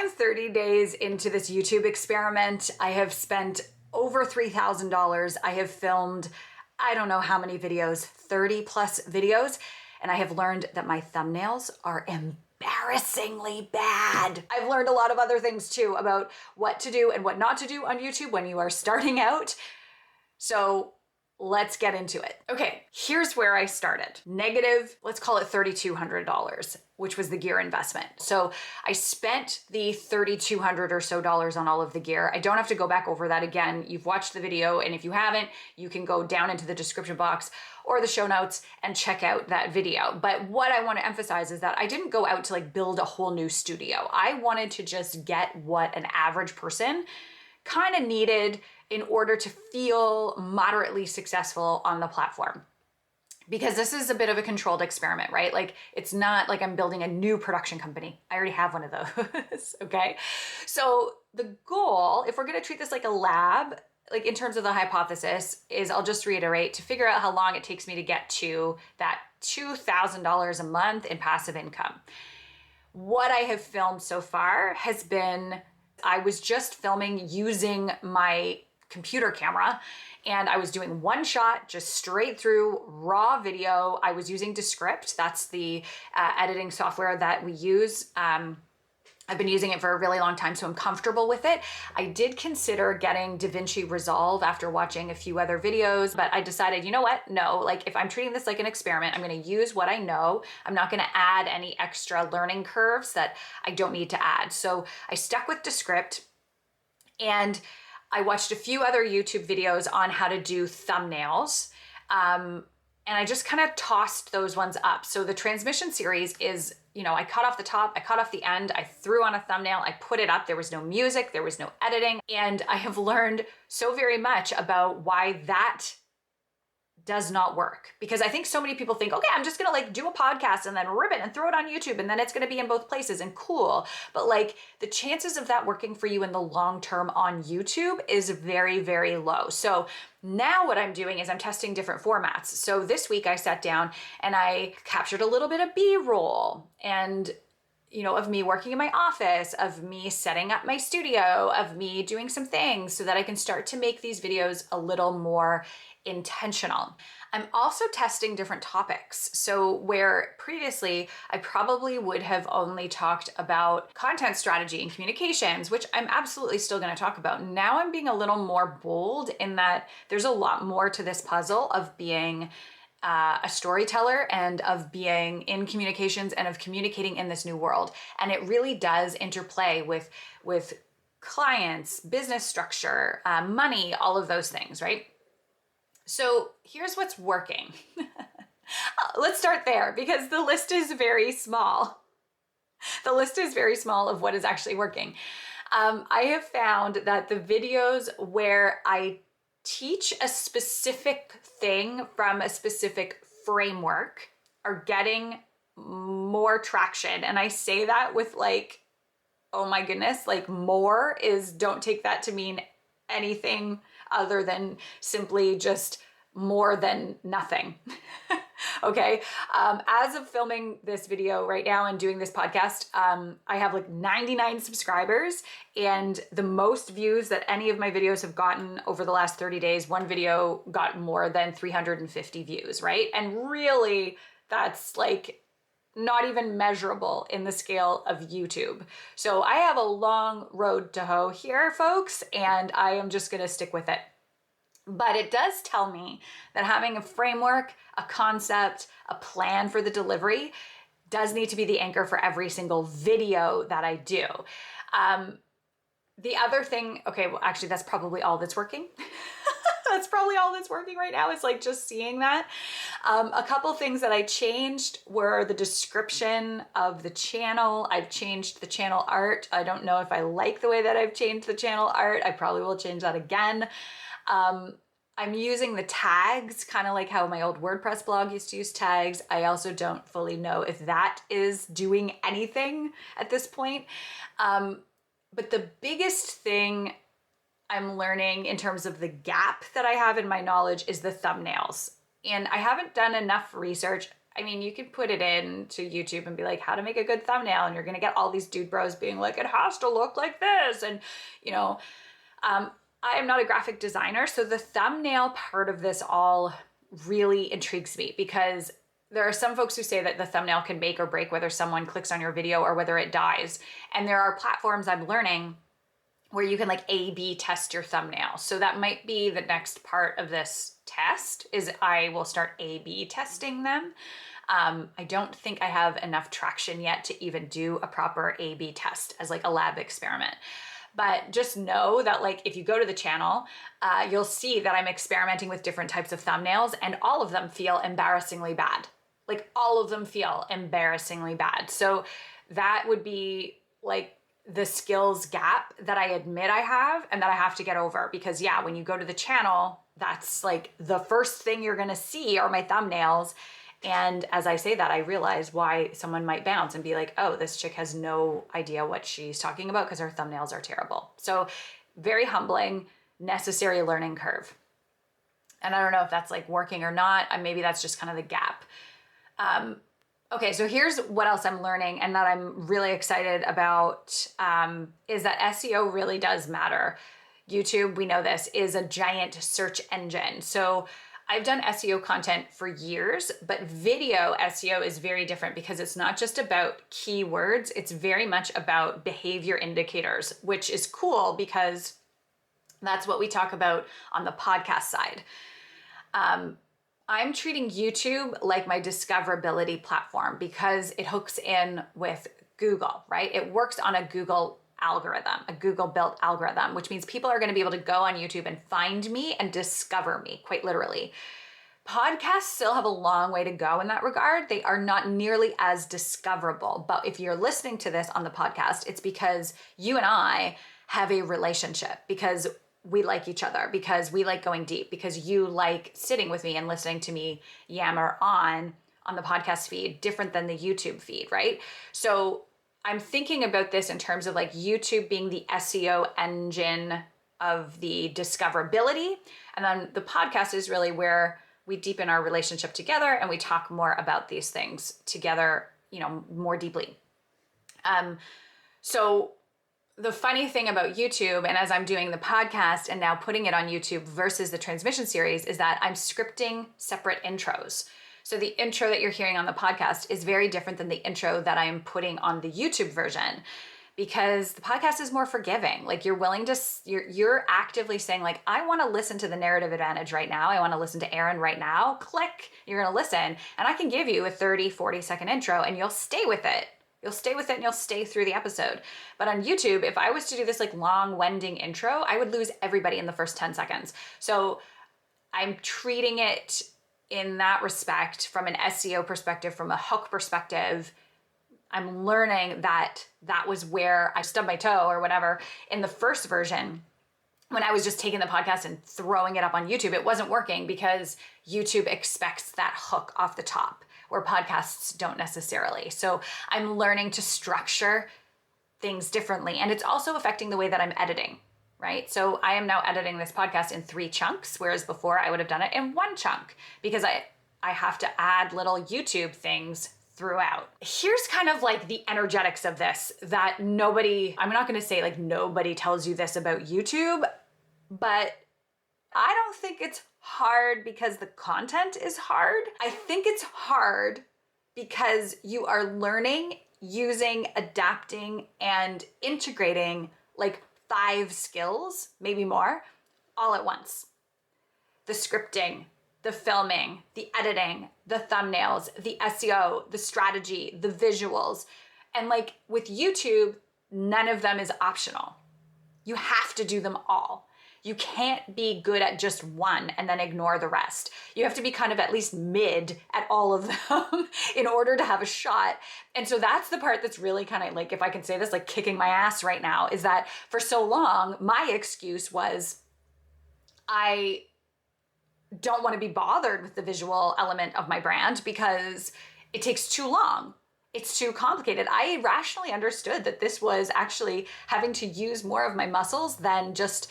am 30 days into this YouTube experiment. I have spent over $3,000. I have filmed, I don't know how many videos, 30 plus videos, and I have learned that my thumbnails are embarrassingly bad. I've learned a lot of other things too about what to do and what not to do on YouTube when you are starting out. So let's get into it. Okay, here's where I started. Negative, let's call it $3,200, which was the gear investment. So I spent the $3,200 or so on all of the gear. I don't have to go back over that again. You've watched the video, and if you haven't, you can go down into the description box or the show notes and check out that video. But what I want to emphasize is that I didn't go out to like build a whole new studio. I wanted to just get what an average person kind of needed in order to feel moderately successful on the platform. Because this is a bit of a controlled experiment, right? Like, it's not like I'm building a new production company. I already have one of those, okay? So the goal, if we're gonna treat this like a lab, like in terms of the hypothesis, is, I'll just reiterate, to figure out how long it takes me to get to that $2,000 a month in passive income. What I have filmed so far has been, I was just filming using my computer camera, and I was doing one shot, just straight through raw video. I was using Descript. That's the editing software that we use. I've been using it for a really long time, so I'm comfortable with it. I did consider getting DaVinci Resolve after watching a few other videos, but I decided, you know what? No, like, if I'm treating this like an experiment, I'm gonna use what I know. I'm not gonna add any extra learning curves that I don't need to add. So I stuck with Descript, and I watched a few other YouTube videos on how to do thumbnails. And I just kind of tossed those ones up. So the transmission series is, you know, I cut off the top, I cut off the end, I threw on a thumbnail, I put it up. There was no music, there was no editing. And I have learned so very much about why that does not work. Because I think so many people think, okay, I'm just gonna like do a podcast and then rip it and throw it on YouTube, and then it's gonna be in both places and cool. But like, the chances of that working for you in the long term on YouTube is very, very low. So now what I'm doing is I'm testing different formats. So this week I sat down and I captured a little bit of B-roll, and you know, of me working in my office, of me setting up my studio, of me doing some things so that I can start to make these videos a little more intentional. I'm also testing different topics. So where previously I probably would have only talked about content strategy and communications, which I'm absolutely still going to talk about. Now I'm being a little more bold in that there's a lot more to this puzzle of being a storyteller and of being in communications and of communicating in this new world. And it really does interplay with clients, business structure, money, all of those things, right? So here's what's working. Let's start there, because the list is very small. The list is very small of what is actually working. I have found that the videos where I teach a specific thing from a specific framework are getting more traction. And I say that with like, oh my goodness, like, more is, don't take that to mean anything other than simply just more than nothing. Okay. As of filming this video right now and doing this podcast, I have like 99 subscribers, and the most views that any of my videos have gotten over the last 30 days, one video got more than 350 views, right? And really, that's like not even measurable in the scale of YouTube. So I have a long road to hoe here, folks, and I am just gonna stick with it. But it does tell me that having a framework, a concept, a plan for the delivery does need to be the anchor for every single video that I do. The other thing, okay, well, actually, that's probably all that's working. That's probably all that's working right now, is like just seeing that. A couple things that I changed were the description of the channel. I've changed the channel art. I don't know if I like the way that I've changed the channel art. I probably will change that again. I'm using the tags, kind of like how my old WordPress blog used to use tags. I also don't fully know if that is doing anything at this point. But the biggest thing I'm learning in terms of the gap that I have in my knowledge is the thumbnails. And I haven't done enough research. I mean, you can put it into YouTube and be like, how to make a good thumbnail, and you're gonna get all these dude bros being like, it has to look like this. And, you know, I am not a graphic designer, so the thumbnail part of this all really intrigues me, because there are some folks who say that the thumbnail can make or break whether someone clicks on your video or whether it dies. And there are platforms I'm learning where you can like A/B test your thumbnail. So that might be the next part of this test, is I will start A/B testing them. I don't think I have enough traction yet to even do a proper A/B test as like a lab experiment. But just know that like if you go to the channel, you'll see that I'm experimenting with different types of thumbnails, and all of them feel embarrassingly bad. Like all of them feel embarrassingly bad. So that would be like the skills gap that I admit I have and that I have to get over. Because yeah, when you go to the channel, that's like the first thing you're gonna see are my thumbnails. And as I say that, I realize why someone might bounce and be like, oh, this chick has no idea what she's talking about because her thumbnails are terrible. So very humbling, necessary learning curve. And I don't know if that's like working or not. Maybe that's just kind of the gap. Okay, so here's what else I'm learning and that I'm really excited about, is that SEO really does matter. YouTube, we know this, is a giant search engine. So I've done SEO content for years, but video SEO is very different because it's not just about keywords, it's very much about behavior indicators, which is cool because that's what we talk about on the podcast side. I'm treating YouTube like my discoverability platform because it hooks in with Google, right? It works on a Google algorithm, a Google built algorithm, which means people are going to be able to go on YouTube and find me and discover me, quite literally. Podcasts still have a long way to go in that regard. They are not nearly as discoverable, but if you're listening to this on the podcast, it's because you and I have a relationship, because we like each other, because we like going deep, because you like sitting with me and listening to me yammer on the podcast feed, different than the YouTube feed, right? So I'm thinking about this in terms of like YouTube being the SEO engine of the discoverability. And then the podcast is really where we deepen our relationship together and we talk more about these things together, you know, more deeply. So the funny thing about YouTube, and as I'm doing the podcast and now putting it on YouTube versus the transmission series, is that I'm scripting separate intros. So the intro that you're hearing on the podcast is very different than the intro that I'm putting on the YouTube version, because the podcast is more forgiving. Like you're actively saying like, I want to listen to the narrative advantage right now. I want to listen to Aaron right now. Click, you're going to listen. And I can give you a 30, 40 second intro and you'll stay with it. You'll stay with it and you'll stay through the episode. But on YouTube, if I was to do this like long wending intro, I would lose everybody in the first 10 seconds. So I'm treating it in that respect from an SEO perspective, from a hook perspective. I'm learning that that was where I stubbed my toe or whatever in the first version. When I was just taking the podcast and throwing it up on YouTube, it wasn't working because YouTube expects that hook off the top, where podcasts don't necessarily. So I'm learning to structure things differently. And it's also affecting the way that I'm editing, right? So I am now editing this podcast in 3 chunks, whereas before I would have done it in 1 chunk because I have to add little YouTube things throughout. Here's kind of like the energetics of this that I'm not going to say like nobody tells you this about YouTube, but I don't think it's hard because the content is hard. I think it's hard because you are learning, using, adapting, and integrating like 5 skills, maybe more, all at once. The scripting, the filming, the editing, the thumbnails, the SEO, the strategy, the visuals. And like with YouTube, none of them is optional. You have to do them all. You can't be good at just one and then ignore the rest. You have to be kind of at least mid at all of them in order to have a shot. And so that's the part that's really kind of like, if I can say this, like kicking my ass right now, is that for so long, my excuse was I don't want to be bothered with the visual element of my brand because it takes too long. It's too complicated. I rationally understood that this was actually having to use more of my muscles than just,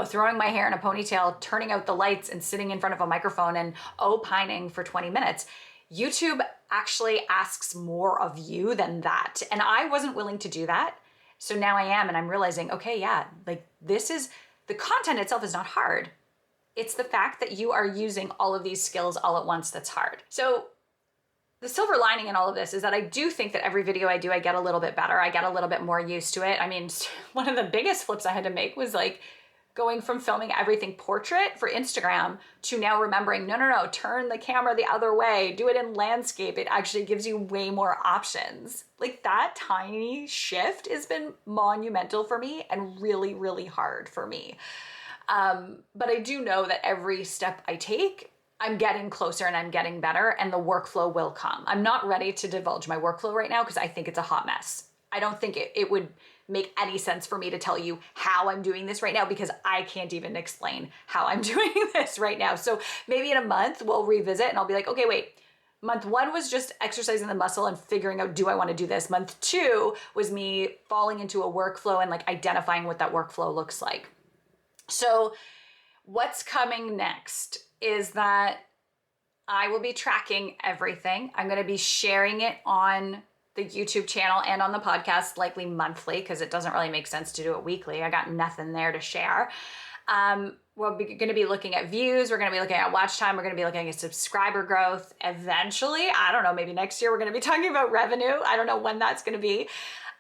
throwing my hair in a ponytail, turning out the lights and sitting in front of a microphone and opining for 20 minutes. YouTube actually asks more of you than that. And I wasn't willing to do that. So now I am, and I'm realizing, okay, yeah, like the content itself is not hard. It's the fact that you are using all of these skills all at once that's hard. So the silver lining in all of this is that I do think that every video I do, I get a little bit better. I get a little bit more used to it. I mean, one of the biggest flips I had to make was like going from filming everything portrait for Instagram to now remembering, no, turn the camera the other way, do it in landscape. It actually gives you way more options. Like that tiny shift has been monumental for me and really, really hard for me. But I do know that every step I take, I'm getting closer and I'm getting better, and the workflow will come. I'm not ready to divulge my workflow right now because I think it's a hot mess. I don't think it would make any sense for me to tell you how I'm doing this right now because I can't even explain how I'm doing this right now. So maybe in a month we'll revisit and I'll be like, okay, wait, month 1 was just exercising the muscle and figuring out, do I want to do this? Month 2 was me falling into a workflow and like identifying what that workflow looks like. So what's coming next is that I will be tracking everything. I'm going to be sharing it on the YouTube channel and on the podcast, likely monthly, because it doesn't really make sense to do it weekly. I got nothing there to share. We're going to be looking at views. We're going to be looking at watch time. We're going to be looking at subscriber growth. Eventually, I don't know, maybe next year, we're going to be talking about revenue. I don't know when that's going to be.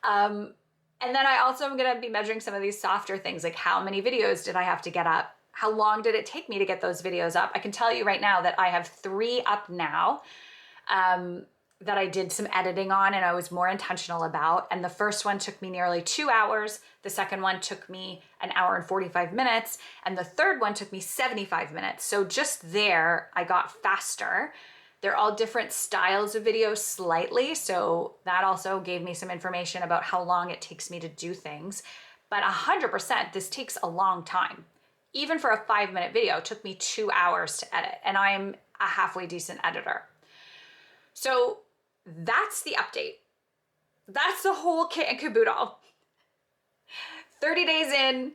And then I also am going to be measuring some of these softer things, like how many videos did I have to get up? How long did it take me to get those videos up? I can tell you right now that I have 3 up now that I did some editing on and I was more intentional about. And the first one took me nearly 2 hours. The second one took me 1 hour and 45 minutes. And the third one took me 75 minutes. So just there, I got faster. They're all different styles of videos slightly. So that also gave me some information about how long it takes me to do things. But 100%, this takes a long time. Even for a 5-minute video, it took me 2 hours to edit. And I'm a halfway decent editor. So that's the update. That's the whole kit and caboodle. 30 days in,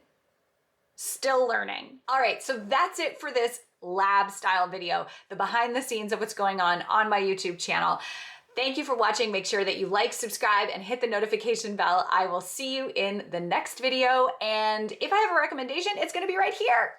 still learning. All right, so that's it for this lab style video, the behind the scenes of what's going on my YouTube channel. Thank you for watching. Make sure that you like, subscribe, and hit the notification bell. I will see you in the next video. And if I have a recommendation, it's gonna be right here.